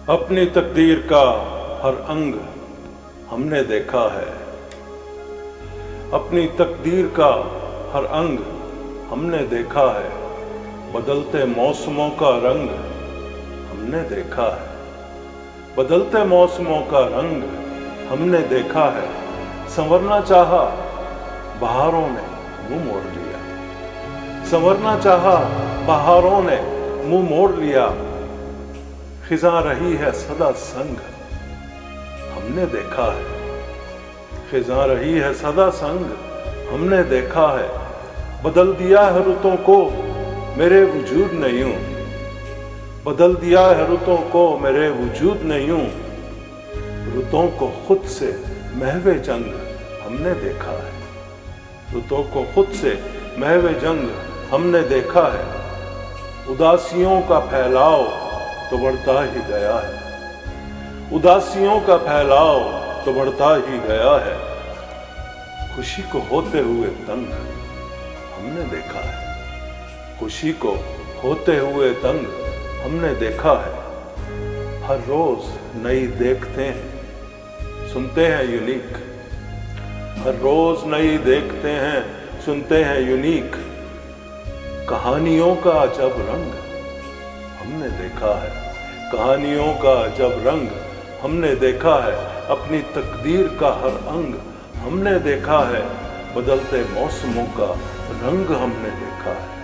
अपनी तकदीर का हर अंग हमने देखा है। अपनी तकदीर का हर अंग हमने देखा है। बदलते मौसमों का रंग हमने देखा है। बदलते मौसमों का रंग हमने देखा है। संवरना चाहा बहारों ने मुंह मोड़ लिया। संवरना चाहा बहारों ने मुंह मोड़ लिया। खिज़ां रही है सदा संग हमने देखा है। खिज़ां रही है सदा संग हमने देखा है। बदल दिया है रुतों को मेरे वजूद ने यूं। बदल दिया है रुतों को मेरे वजूद ने यूं। रुतों को खुद से महवे जंग हमने देखा है। रुतों को खुद से महवे जंग हमने देखा है। उदासियों का फैलाव तो बढ़ता ही गया है। उदासियों का फैलाव तो बढ़ता ही गया है। खुशी को होते हुए तंग हमने देखा है। खुशी को होते हुए तंग हमने देखा है। हर रोज नई देखते हैं सुनते हैं यूनिक। हर रोज नई देखते हैं सुनते हैं यूनिक। कहानियों का अजब रंग हमने देखा है। कहानियों का अजब रंग हमने देखा है। अपनी तकदीर का हर अंग हमने देखा है। बदलते मौसमों का रंग हमने देखा है।